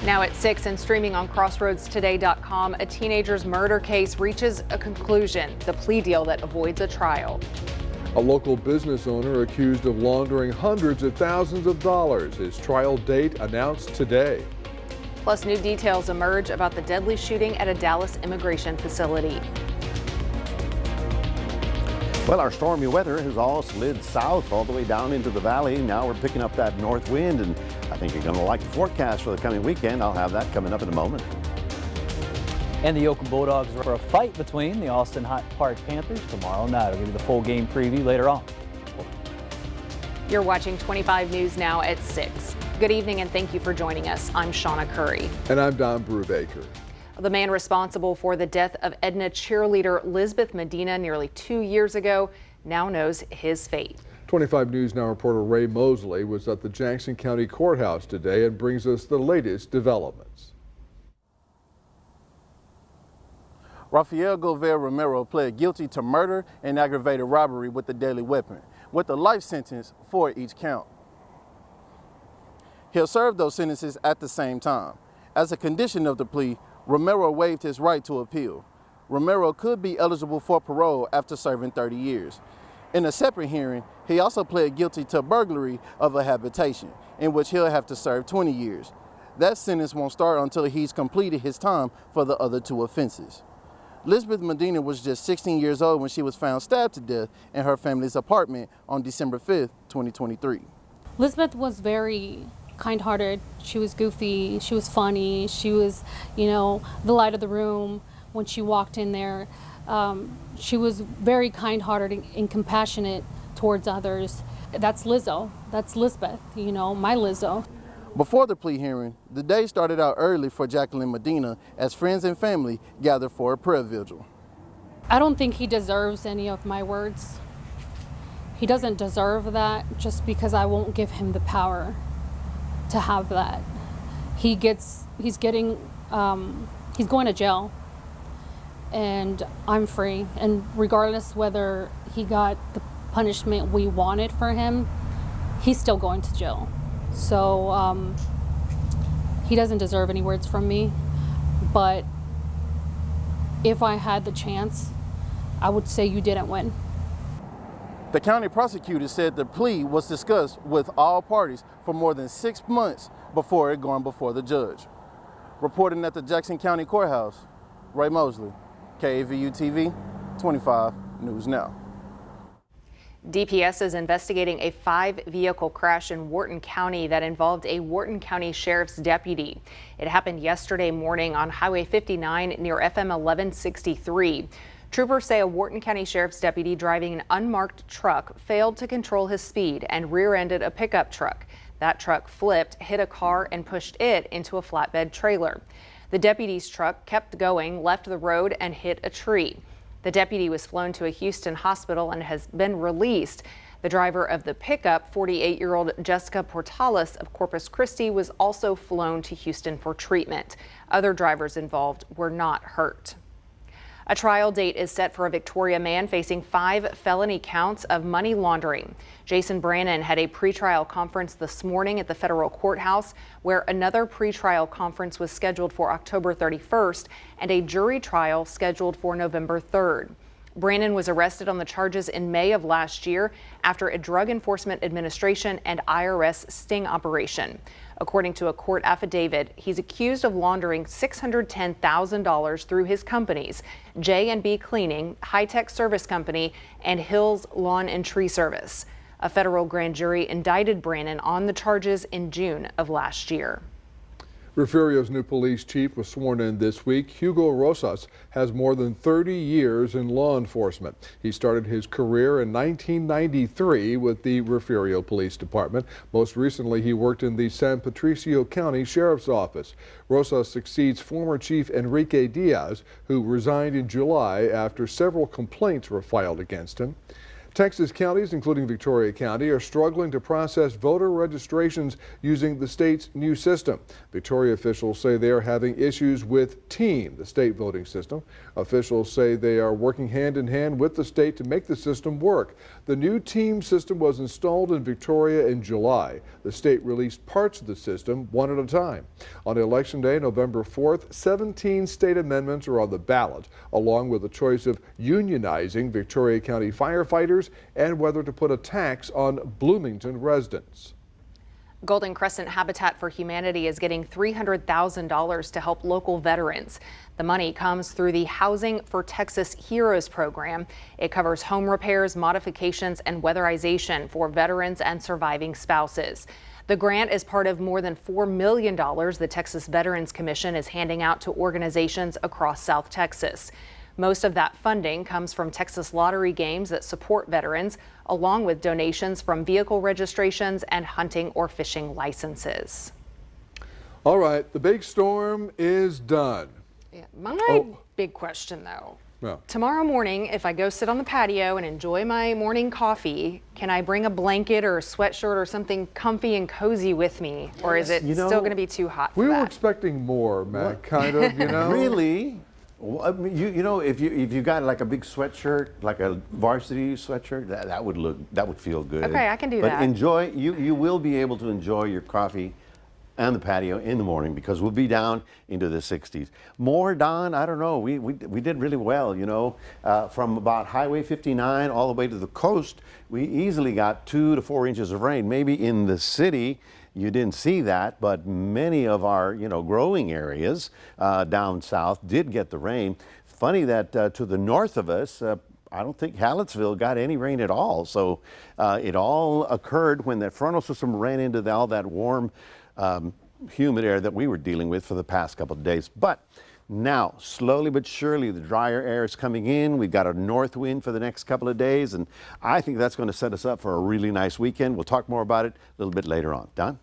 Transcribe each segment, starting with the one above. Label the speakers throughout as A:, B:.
A: Now at 6 and streaming on crossroadstoday.com, a teenager's murder case reaches a conclusion, the plea deal that avoids a trial.
B: A local business owner accused of laundering hundreds of thousands of dollars. His trial date announced today.
A: Plus, new details emerge about the deadly shooting at a Dallas immigration facility.
C: Well, our stormy weather has all slid south all the way down into the valley. Now we're picking up that north wind, and I think you're going to like the forecast for the coming weekend. I'll have that coming up in a moment.
D: And the Yoakum Bulldogs are for a fight between the Austin Park Panthers tomorrow night. I'll give you the full game preview later on.
A: You're watching 25 News Now at 6. Good evening and thank you for joining us. I'm Shauna Curry.
B: And I'm Don Brubaker.
A: The man responsible for the death of Edna cheerleader Lisbeth Medina nearly 2 years ago now knows his fate.
B: 25 News Now reporter Ray Mosley was at the Jackson County Courthouse today and brings us the latest developments.
E: Rafael Govea Romero pled guilty to murder and aggravated robbery with a deadly weapon, with a life sentence for each count. He'll serve those sentences at the same time. As a condition of the plea, Romero waived his right to appeal. Romero could be eligible for parole after serving 30 years. In a separate hearing, he also pled guilty to burglary of a habitation, in which he'll have to serve 20 years. That sentence won't start until he's completed his time for the other two offenses. Lisbeth Medina was just 16 years old when she was found stabbed to death in her family's apartment on December 5th, 2023.
F: Lisbeth was very kind-hearted. She was goofy, she was funny, she was, the light of the room when she walked in there. She was very kind-hearted and compassionate towards others. That's Lizzo. That's Lisbeth, my Lizzo.
E: Before the plea hearing, the day started out early for Jacqueline Medina as friends and family gathered for a prayer vigil.
F: I don't think he deserves any of my words. He doesn't deserve that just because I won't give him the power to have that. He's going to jail, and I'm free. And regardless whether he got the punishment we wanted for him, he's still going to jail. So he doesn't deserve any words from me, but if I had the chance, I would say you didn't win.
E: The county prosecutor said the plea was discussed with all parties for more than 6 months before it going before the judge. Reporting at the Jackson County Courthouse, Ray Mosley, KAVU TV, 25 News Now.
A: DPS is investigating a 5-vehicle crash in Wharton County that involved a Wharton County Sheriff's deputy. It happened yesterday morning on Highway 59 near FM 1163. Troopers say a Wharton County Sheriff's deputy driving an unmarked truck failed to control his speed and rear-ended a pickup truck. That truck flipped, hit a car, and pushed it into a flatbed trailer. The deputy's truck kept going, left the road, and hit a tree. The deputy was flown to a Houston hospital and has been released. The driver of the pickup, 48-year-old Jessica Portales of Corpus Christi, was also flown to Houston for treatment. Other drivers involved were not hurt. A trial date is set for a Victoria man facing 5 felony counts of money laundering. Jason Brannon had a pretrial conference this morning at the federal courthouse, where another pretrial conference was scheduled for October 31st and a jury trial scheduled for November 3rd. Brannon was arrested on the charges in May of last year after a Drug Enforcement Administration and IRS sting operation. According to a court affidavit, he's accused of laundering $610,000 through his companies, J&B Cleaning, High Tech Service Company, and Hills Lawn and Tree Service. A federal grand jury indicted Brannon on the charges in June of last year.
B: Refugio's new police chief was sworn in this week. Hugo Rosas has more than 30 years in law enforcement. He started his career in 1993 with the Refugio Police Department. Most recently, he worked in the San Patricio County Sheriff's Office. Rosas succeeds former Chief Enrique Diaz, who resigned in July after several complaints were filed against him. Texas counties, including Victoria County, are struggling to process voter registrations using the state's new system. Victoria officials say they are having issues with TEAM, the state voting system. Officials say they are working hand in hand with the state to make the system work. The new TEAM system was installed in Victoria in July. The state released parts of the system one at a time. On Election Day, November 4th, 17 state amendments are on the ballot, along with the choice of unionizing Victoria County firefighters and whether to put a tax on Bloomington residents.
A: Golden Crescent Habitat for Humanity is getting $300,000 to help local veterans. The money comes through the Housing for Texas Heroes program. It covers home repairs, modifications, and weatherization for veterans and surviving spouses. The grant is part of more than $4 million the Texas Veterans Commission is handing out to organizations across South Texas. Most of that funding comes from Texas lottery games that support veterans, along with donations from vehicle registrations and hunting or fishing licenses.
B: All right, the big storm is done.
A: Yeah, my big question, though.
B: Yeah.
A: Tomorrow morning, if I go sit on the patio and enjoy my morning coffee, can I bring a blanket or a sweatshirt or something comfy and cozy with me? Or is it still going to be too hot for
B: We were
A: that?
B: expecting more, Matt, kind of, you know?
C: Really? Well, I mean, you know, if you got like a big sweatshirt, like a varsity sweatshirt, that would feel good.
A: Okay, I can do
C: but
A: that.
C: But enjoy. You will be able to enjoy your coffee and the patio in the morning because we'll be down into the 60s. More, Don, I don't know. We did really well, you know. From about Highway 59 all the way to the coast, we easily got 2 to 4 inches of rain. Maybe in the city, you didn't see that, but many of our, growing areas down south did get the rain. Funny that to the north of us, I don't think Hallettsville got any rain at all. So it all occurred when that frontal system ran into all that warm, humid air that we were dealing with for the past couple of days. But now, slowly but surely, the drier air is coming in. We've got a north wind for the next couple of days, and I think that's going to set us up for a really nice weekend. We'll talk more about it a little bit later on. Don?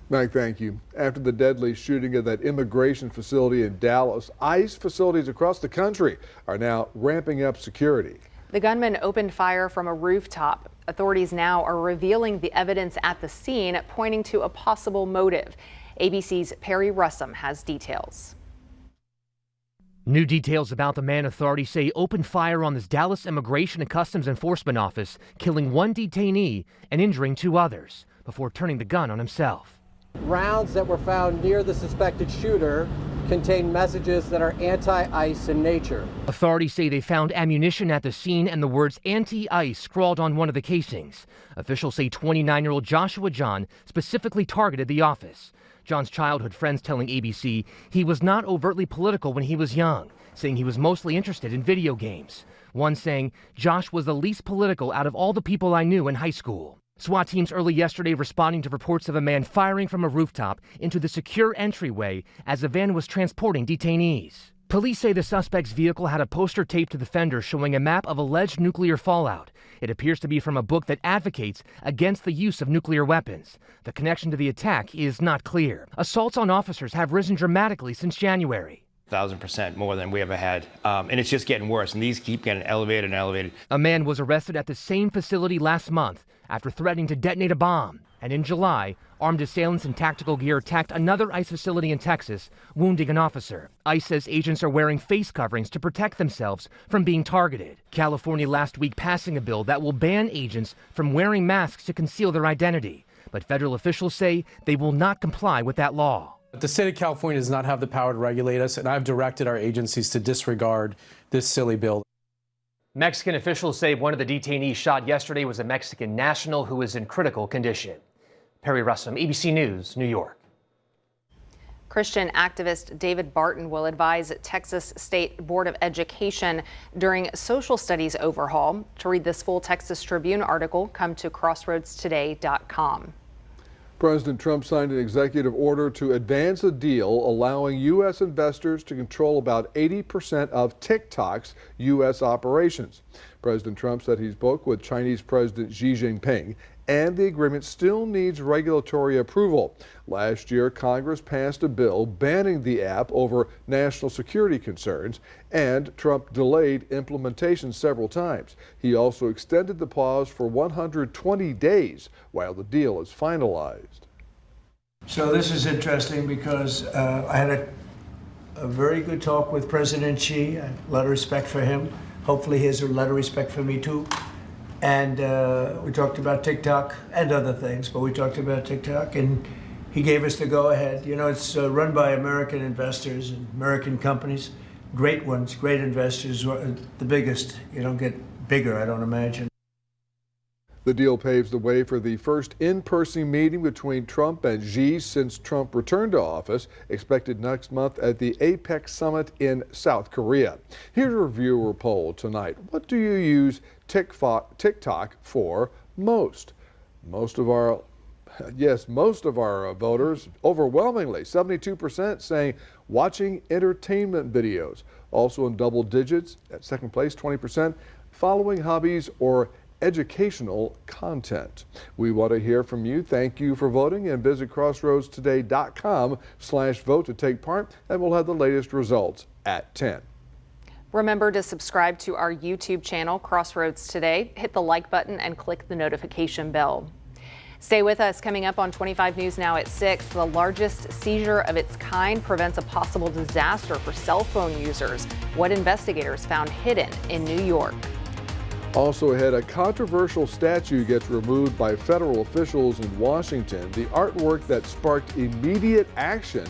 B: Mike, thank you. After the deadly shooting at that immigration facility in Dallas, ICE facilities across the country are now ramping up security.
A: The gunman opened fire from a rooftop. Authorities now are revealing the evidence at the scene, pointing to a possible motive. ABC's Perry Russum has details.
G: New details about the man authorities say opened fire on this Dallas Immigration and Customs Enforcement office, killing 1 detainee and injuring 2 others before turning the gun on himself.
H: Rounds that were found near the suspected shooter contain messages that are anti-ICE in nature.
G: Authorities say they found ammunition at the scene and the words anti-ICE scrawled on one of the casings. Officials say 29-year-old Joshua John specifically targeted the office. John's childhood friends telling ABC he was not overtly political when he was young, saying he was mostly interested in video games. One saying, Josh was the least political out of all the people I knew in high school. SWAT teams early yesterday responding to reports of a man firing from a rooftop into the secure entryway as a van was transporting detainees. Police say the suspect's vehicle had a poster taped to the fender showing a map of alleged nuclear fallout. It appears to be from a book that advocates against the use of nuclear weapons. The connection to the attack is not clear. Assaults on officers have risen dramatically since January.
I: 1,000% more than we ever had. And it's just getting worse. And these keep getting elevated and elevated.
G: A man was arrested at the same facility last month after threatening to detonate a bomb. And in July, armed assailants in tactical gear attacked another ICE facility in Texas, wounding an officer. ICE says agents are wearing face coverings to protect themselves from being targeted. California last week passing a bill that will ban agents from wearing masks to conceal their identity. But federal officials say they will not comply with that law.
J: The state of California does not have the power to regulate us, and I've directed our agencies to disregard this silly bill.
G: Mexican officials say one of the detainees shot yesterday was a Mexican national who is in critical condition. Perry Russum, ABC News, New York.
A: Christian activist David Barton will advise Texas State Board of Education during social studies overhaul. To read this full Texas Tribune article, come to crossroadstoday.com.
B: President Trump signed an executive order to advance a deal allowing U.S. investors to control about 80% of TikTok's U.S. operations. President Trump said he spoke with Chinese President Xi Jinping and the agreement still needs regulatory approval. Last year, Congress passed a bill banning the app over national security concerns, and Trump delayed implementation several times. He also extended the pause for 120 days while the deal is finalized.
K: So this is interesting because I had a very good talk with President Xi. A lot of respect for him. Hopefully he has a lot of respect for me too. And we talked about TikTok and other things, but we talked about TikTok and he gave us the go-ahead. You know, it's run by American investors and American companies, great ones, great investors, the biggest. You don't get bigger, I don't imagine.
B: The deal paves the way for the first in-person meeting between Trump and Xi since Trump returned to office, expected next month at the APEC summit in South Korea. Here's a viewer poll tonight. What do you use TikTok for most? Most of our voters, overwhelmingly, 72% saying watching entertainment videos. Also in double digits, at second place, 20%, following hobbies or educational content. We want to hear from you. Thank you for voting, and visit crossroadstoday.com/vote to take part, and we'll have the latest results at 10.
A: Remember to subscribe to our YouTube channel, Crossroads Today. Hit the like button and click the notification bell. Stay with us. Coming up on 25 News Now at 6, the largest seizure of its kind prevents a possible disaster for cell phone users. What investigators found hidden in New York.
B: Also ahead, a controversial statue gets removed by federal officials in Washington. The artwork that sparked immediate action.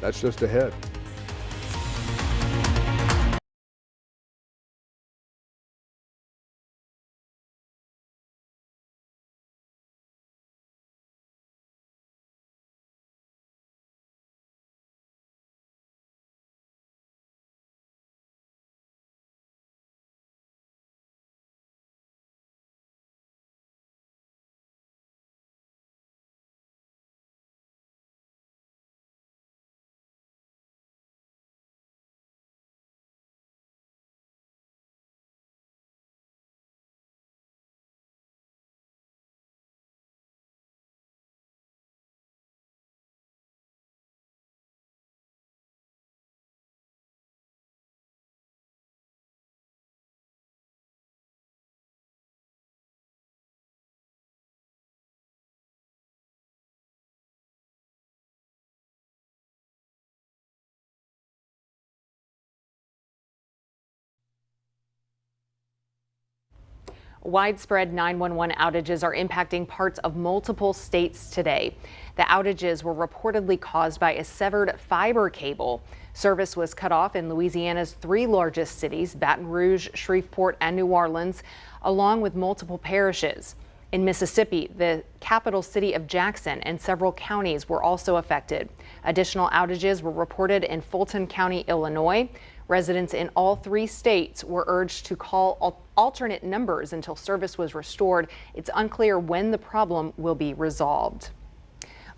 B: That's just ahead.
A: Widespread 911 outages are impacting parts of multiple states today. The outages were reportedly caused by a severed fiber cable. Service was cut off in Louisiana's three largest cities, Baton Rouge, Shreveport, and New Orleans, along with multiple parishes. In Mississippi, the capital city of Jackson and several counties were also affected. Additional outages were reported in Fulton County, Illinois. Residents in all three states were urged to call alternate numbers until service was restored. It's unclear when the problem will be resolved.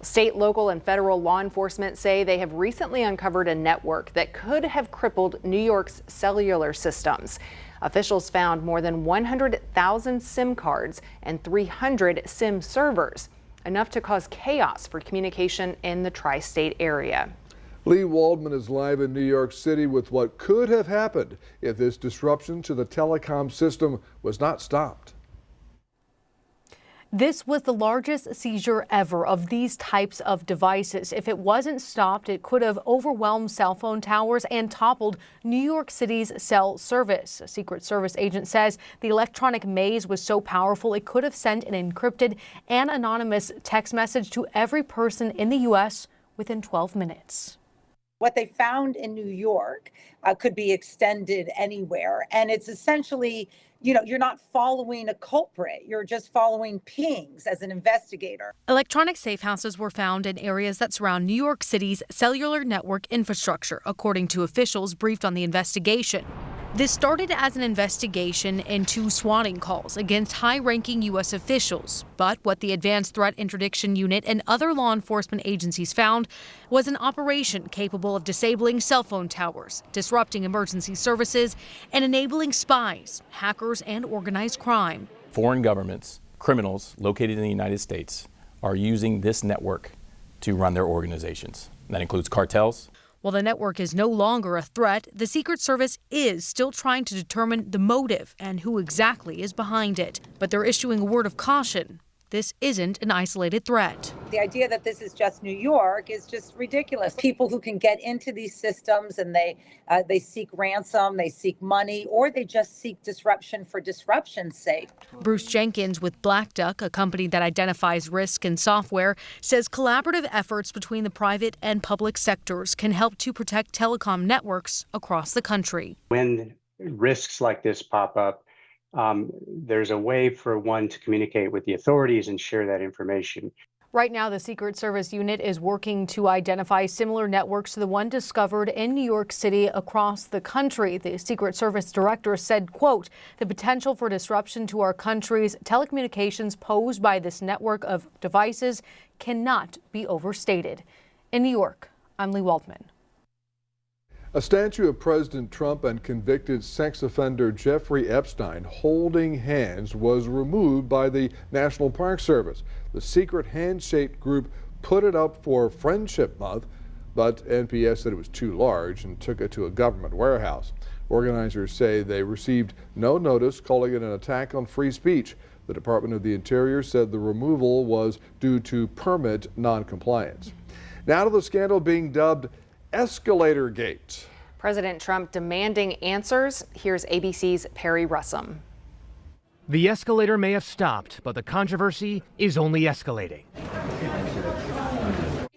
A: State, local, and federal law enforcement say they have recently uncovered a network that could have crippled New York's cellular systems. Officials found more than 100,000 SIM cards and 300 SIM servers, enough to cause chaos for communication in the tri-state area.
B: Lee Waldman is live in New York City with what could have happened if this disruption to the telecom system was not stopped.
L: This was the largest seizure ever of these types of devices. If it wasn't stopped, it could have overwhelmed cell phone towers and toppled New York City's cell service. A Secret Service agent says the electronic maze was so powerful it could have sent an encrypted and anonymous text message to every person in the U.S. within 12 minutes.
M: What they found in New York could be extended anywhere. And it's essentially, you're not following a culprit. You're just following pings as an investigator.
L: Electronic safe houses were found in areas that surround New York City's cellular network infrastructure, according to officials briefed on the investigation. This started as an investigation into swatting calls against high-ranking U.S. officials. But what the Advanced Threat Interdiction Unit and other law enforcement agencies found was an operation capable of disabling cell phone towers, disrupting emergency services, and enabling spies, hackers, and organized crime.
N: Foreign governments criminals located in the United States are using this network to run their organizations. That includes cartels.
L: While the network is no longer a threat, the Secret Service is still trying to determine the motive and who exactly is behind it. But they're issuing a word of caution. This isn't an isolated threat.
M: The idea that this is just New York is just ridiculous. People who can get into these systems and they seek ransom, they seek money, or they just seek disruption for disruption's sake.
L: Bruce Jenkins with Black Duck, a company that identifies risk in software, says collaborative efforts between the private and public sectors can help to protect telecom networks across the country.
O: When risks like this pop up, there's a way for one to communicate with the authorities and share that information.
L: Right now, the Secret Service unit is working to identify similar networks to the one discovered in New York City across the country. The Secret Service director said, quote, the potential for disruption to our country's telecommunications posed by this network of devices cannot be overstated. In New York, I'm Lee Waldman.
B: A statue of President Trump and convicted sex offender Jeffrey Epstein holding hands was removed by the National Park Service. The secret handshake group put it up for Friendship Month, but NPS said it was too large and took it to a government warehouse. Organizers say they received no notice, calling it an attack on free speech. The Department of the Interior said the removal was due to permit noncompliance. Now to the scandal being dubbed Escalator Gate.
A: President Trump demanding answers. Here's ABC's Perry Russum.
G: The escalator may have stopped, but the controversy is only escalating.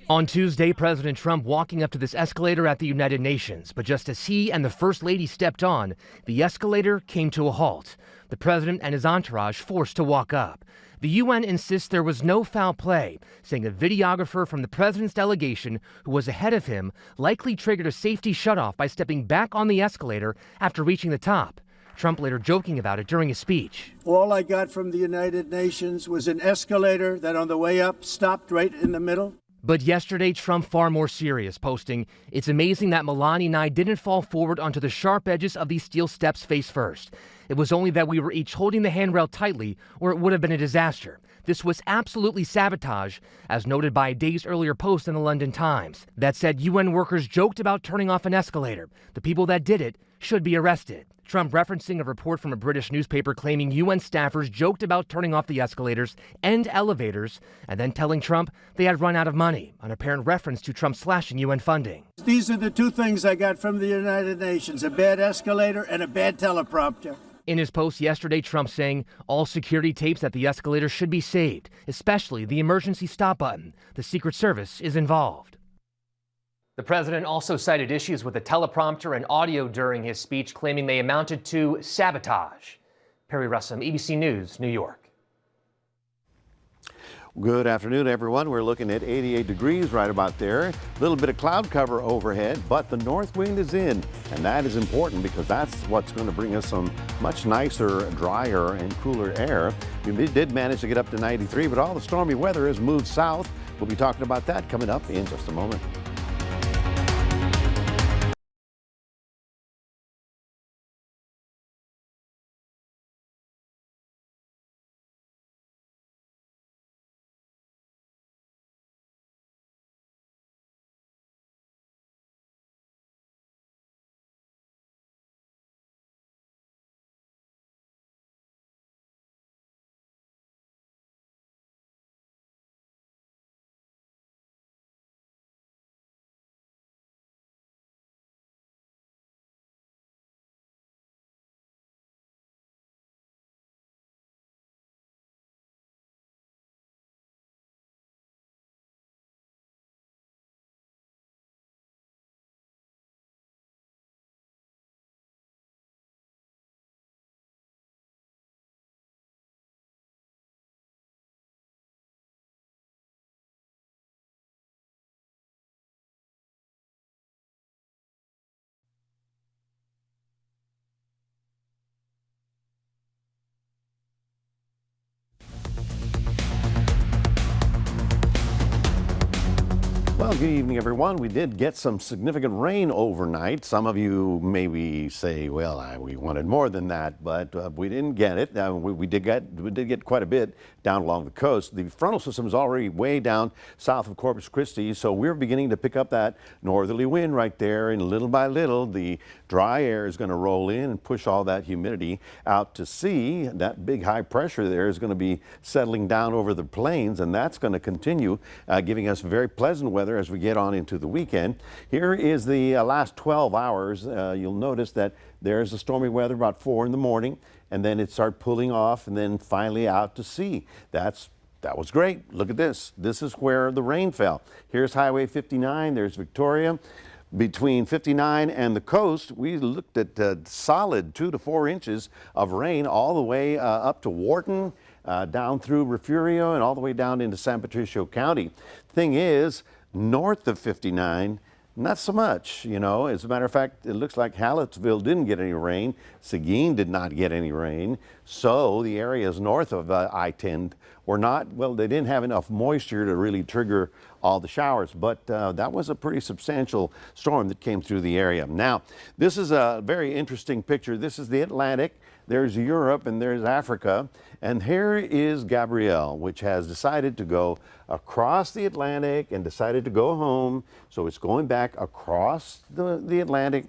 G: On Tuesday, President Trump walking up to this escalator at the United Nations, but just as he and the First Lady stepped on, the escalator came to a halt. The president and his entourage forced to walk up. The UN insists there was no foul play, saying a videographer from the president's delegation who was ahead of him likely triggered a safety shutoff by stepping back on the escalator after reaching the top. Trump later joking about it during his speech.
P: All I got from the United Nations was an escalator that on the way up stopped right in the middle.
G: But yesterday, Trump far more serious, posting, "It's amazing that Melania and I didn't fall forward onto the sharp edges of these steel steps face first. It was only that we were each holding the handrail tightly, or it would have been a disaster. This was absolutely sabotage," as noted by a day's earlier post in the London Times. That said, UN workers joked about turning off an escalator. The people that did it should be arrested. Trump referencing a report from a British newspaper claiming UN staffers joked about turning off the escalators and elevators, and then telling Trump they had run out of money, an apparent reference to Trump slashing UN funding.
P: These are the two things I got from the United Nations, a bad escalator and a bad teleprompter.
G: In his post yesterday, Trump saying all security tapes at the escalator should be saved, especially the emergency stop button. The Secret Service is involved. The president also cited issues with the teleprompter and audio during his speech, claiming they amounted to sabotage. Perry Russum, ABC News, New York.
C: Good afternoon, everyone. We're looking at 88 degrees right about there. A little bit of cloud cover overhead, but the north wind is in, and that is important because that's what's going to bring us some much nicer, drier, and cooler air. We did manage to get up to 93, but all the stormy weather has moved south. We'll be talking about that coming up in just a moment. Well, good evening, everyone. We did get some significant rain overnight. Some of you maybe say, well, we wanted more than that, but we didn't get it. We did get quite a bit down along the coast. The frontal system is already way down south of Corpus Christi, so we're beginning to pick up that northerly wind right there, and little by little, the dry air is going to roll in and push all that humidity out to sea. That big high pressure there is going to be settling down over the plains, and that's going to continue giving us very pleasant weather as we get on into the weekend. Here is the last 12 hours. You'll notice that there's the stormy weather about 4 in the morning, and then it started pulling off and then finally out to sea. That was great. Look at this. This is where the rain fell. Here's Highway 59. There's Victoria. Between 59 and the coast, we looked at solid 2 to 4 inches of rain all the way up to Wharton, down through Refugio, and all the way down into San Patricio County. Thing is, north of 59, not so much, you know. As a matter of fact, it looks like Hallettsville didn't get any rain. Seguin did not get any rain. So the areas north of I-10 were not, well, they didn't have enough moisture to really trigger all the showers. But that was a pretty substantial storm that came through the area. Now, this is a very interesting picture. This is the Atlantic. There's Europe and there's Africa. And here is Gabrielle, which has decided to go across the Atlantic and decided to go home. So it's going back across the Atlantic,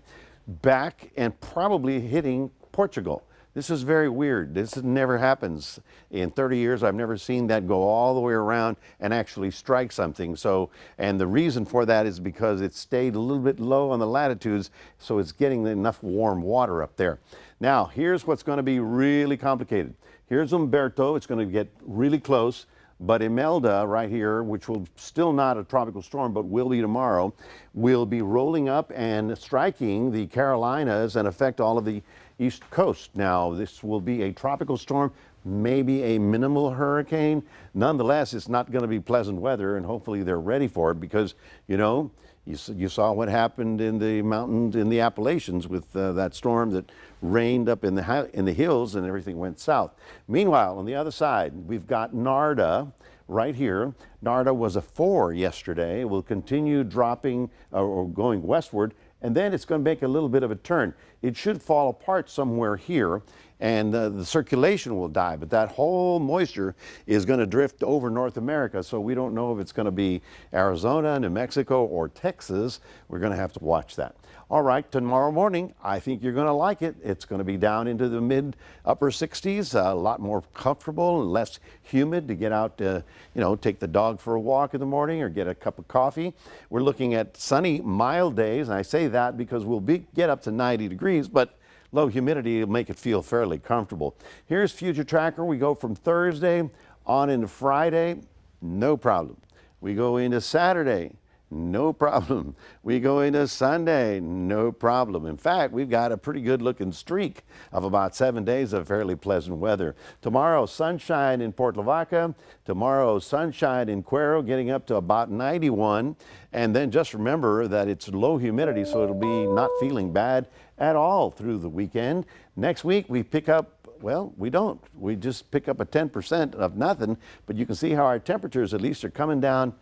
C: back and probably hitting Portugal. This is very weird. This never happens. In 30 years, I've never seen that go all the way around and actually strike something. So, and the reason for that is because it stayed a little bit low on the latitudes, so it's getting enough warm water up there. Now, here's what's going to be really complicated. Here's Umberto. It's going to get really close. But Imelda right here, which will still not a tropical storm, but will be tomorrow, will be rolling up and striking the Carolinas and affect all of the East Coast. Now, this will be a tropical storm, maybe a minimal hurricane. Nonetheless, it's not going to be pleasant weather, and hopefully they're ready for it because, you know, you saw what happened in the mountains, in the Appalachians with that storm that rained up in the hills and everything went south. Meanwhile, on the other side, we've got Narda right here. Narda was a 4 yesterday. It will continue dropping or going westward, and then it's going to make a little bit of a turn. It should fall apart somewhere here, and the circulation will die, but that whole moisture is going to drift over North America, so we don't know if it's going to be Arizona, New Mexico, or Texas. We're going to have to watch that. All right, tomorrow morning, I think you're going to like it. It's going to be down into the mid-upper 60s, a lot more comfortable and less humid to get out, you know, take the dog for a walk in the morning or get a cup of coffee. We're looking at sunny, mild days, and I say that because we'll get up to 90 degrees, but low humidity will make it feel fairly comfortable. Here's Future Tracker. We go from Thursday on into Friday, no problem. We go into Saturday, no problem. We go into Sunday, no problem. In fact, we've got a pretty good looking streak of about 7 days of fairly pleasant weather. Tomorrow, sunshine in Port Lavaca. Tomorrow, sunshine in Cuero, getting up to about 91. And then just remember that it's low humidity, so it'll be not feeling bad at all through the weekend. Next week, we pick up, well, we don't. We just pick up a 10% of nothing, but you can see how our temperatures at least are coming down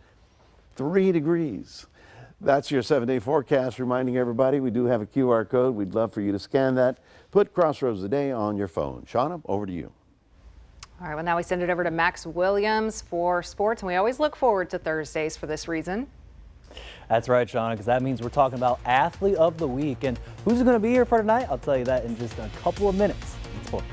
C: 3 degrees. That's your 7-day forecast, reminding everybody we do have a QR code. We'd love for you to scan that. Put Crossroads Today on your phone. Shauna, over to you.
A: All right, well, now we send it over to Max Williams for sports, and we always look forward to Thursdays for this reason.
D: That's right, Shauna, because that means we're talking about Athlete of the Week. And who's going to be here for tonight? I'll tell you that in just a couple of minutes. In sports.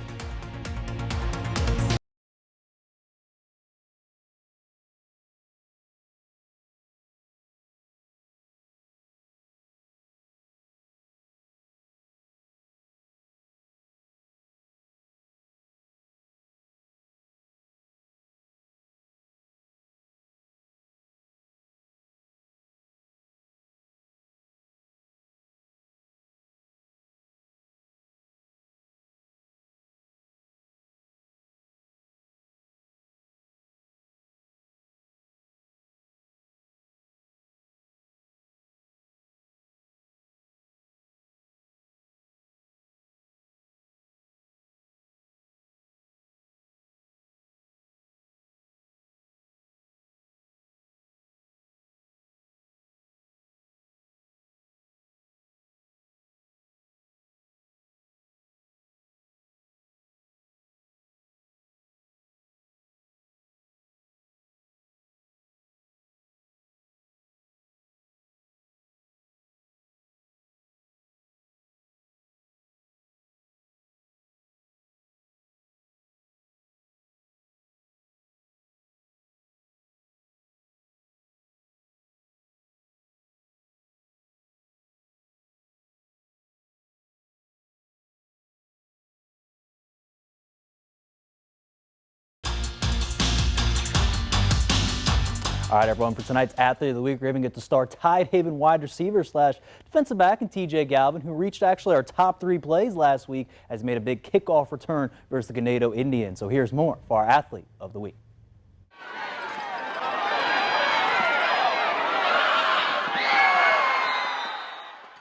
D: All right, everyone, for tonight's Athlete of the Week, we're going to get to star Tidehaven wide receiver / defensive back and TJ Galvin, who reached actually our top 3 plays last week, has made a big kickoff return versus the Ganado Indians. So here's more for our Athlete of the Week.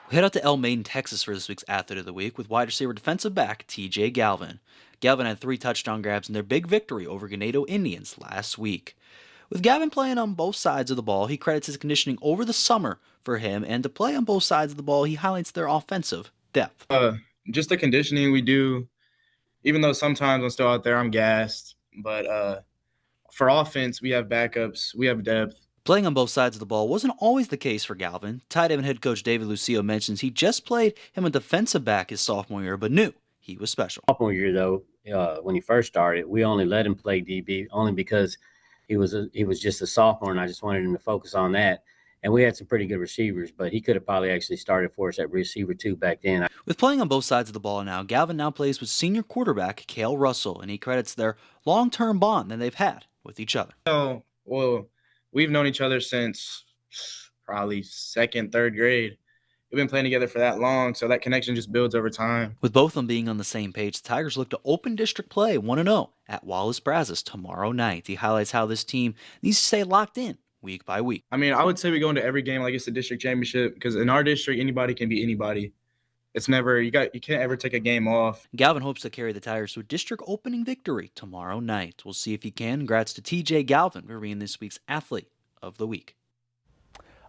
Q: We head out to El Maiden, Texas for this week's Athlete of the Week with wide receiver defensive back TJ Galvin. Galvin had 3 touchdown grabs in their big victory over Ganado Indians last week. With Galvin playing on both sides of the ball, he credits his conditioning over the summer for him, and to play on both sides of the ball, he highlights their offensive depth.
R: Just the conditioning we do, even though sometimes I'm still out there, I'm gassed, but for offense, we have backups, we have depth.
Q: Playing on both sides of the ball wasn't always the case for Galvin. Tidehaven head coach David Lucio mentions he just played him a defensive back his sophomore year, but knew he was special.
S: Sophomore year, though, when he first started, we only let him play DB only because he was just a sophomore, and I just wanted him to focus on that. And we had some pretty good receivers, but he could have probably actually started for us at receiver 2 back then.
Q: With playing on both sides of the ball now, Galvin now plays with senior quarterback Cale Russell, and he credits their long-term bond that they've had with each other.
R: Oh, well, we've known each other since probably 2nd, 3rd grade. We've been playing together for that long, so that connection just builds over time.
Q: With both of them being on the same page, the Tigers look to open district play 1-0 at Wallace Brazos tomorrow night. He highlights how this team needs to stay locked in week by week.
R: I mean, I would say we go into every game like it's a district championship, because in our district, anybody can beat anybody. It's never, you can't ever take a game off.
Q: Galvin hopes to carry the Tigers to a district opening victory tomorrow night. We'll see if he can. Congrats to TJ Galvin for being this week's Athlete of the Week.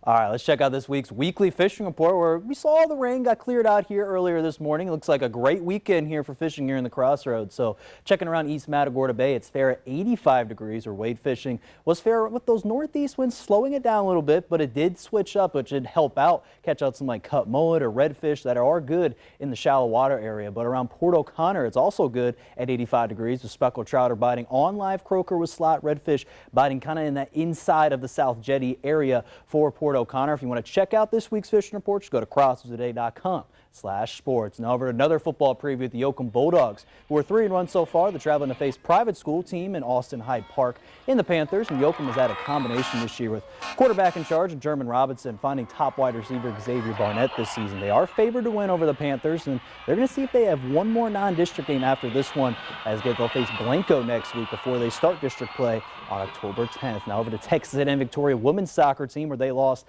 D: All right, let's check out this week's weekly fishing report, where we saw the rain got cleared out here earlier this morning. It looks like a great weekend here for fishing here in the Crossroads. So checking around East Matagorda Bay, it's fair at 85 degrees, or wade fishing was fair with those northeast winds slowing it down a little bit, but it did switch up, which did help out catch out some like cut mullet or redfish that are good in the shallow water area. But around Port O'Connor, it's also good at 85 degrees with speckled trout are biting on live croaker with slot, redfish biting kind of in that inside of the South Jetty area for Port O'Connor. If you want to check out this week's fishing report, just go to crossroadstoday.com/sports. Now over to another football preview at the Yoakum Bulldogs, who are 3-1 so far. They're traveling to face private school team in Austin Hyde Park in the Panthers. And Yoakum has had a combination this year with quarterback in charge of German Robinson, finding top wide receiver Xavier Barnett this season. They are favored to win over the Panthers, and they're going to see if they have one more non-district game after this one, as they'll face Blanco next week before they start district play on October 10th. Now over to Texas A&M Victoria women's soccer team, where they lost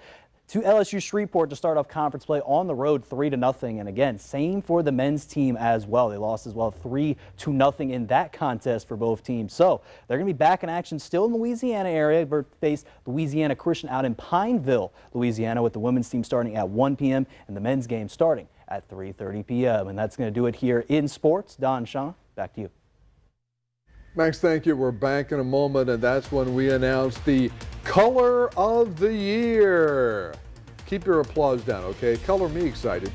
D: to LSU Shreveport to start off conference play on the road 3-0. And again, same for the men's team as well. They lost as well 3-0 in that contest for both teams. So they're going to be back in action still in the Louisiana area. They face Louisiana Christian out in Pineville, Louisiana, with the women's team starting at 1 p.m. and the men's game starting at 3:30 p.m. And that's going to do it here in sports. Don, Sean, back to you.
B: Max, thank you. We're back in a moment, and that's when we announce the Color of the Year. Keep your applause down, okay? Color me excited.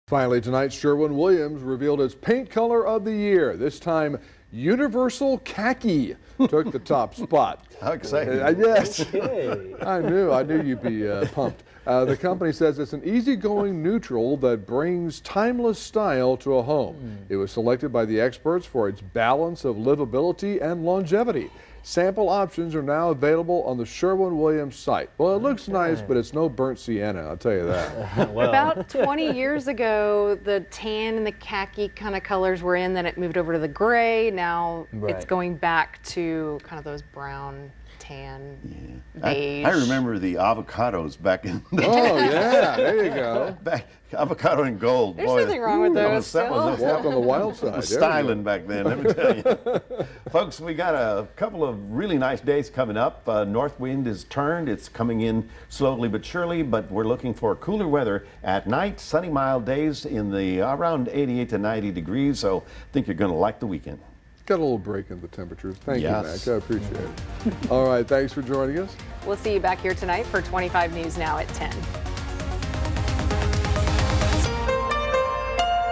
B: Finally tonight, Sherwin-Williams revealed its paint color of the year. This time, Universal Khaki took the top spot.
C: How exciting.
B: Yes.
D: Okay.
B: I knew you'd be pumped. The company says it's an easygoing neutral that brings timeless style to a home. It was selected by the experts for its balance of livability and longevity. Sample options are now available on the Sherwin-Williams site. Well, it looks nice, but it's no burnt sienna, I'll tell you that.
A: About 20 years ago, the tan and the khaki kind of colors were in, then it moved over to the gray. Now it's going back to kind of those brown, tan, beige.
C: I remember the avocados back in the
B: Oh, yeah, there you go.
C: avocado and gold.
A: There's nothing wrong with those.
B: Walk on the wild side.
C: Was styling back then, let me tell you. Folks, we got a couple of really nice days coming up. North wind is turned. It's coming in slowly but surely, but we're looking for cooler weather at night. Sunny, mild days in the around 88 to 90 degrees, so I think you're going to like the weekend.
B: Got a little break in the temperatures. Thank you,
C: Yes.
B: Mac. I appreciate it. All right, thanks for joining us.
A: We'll see you back here tonight for 25 News Now at 10.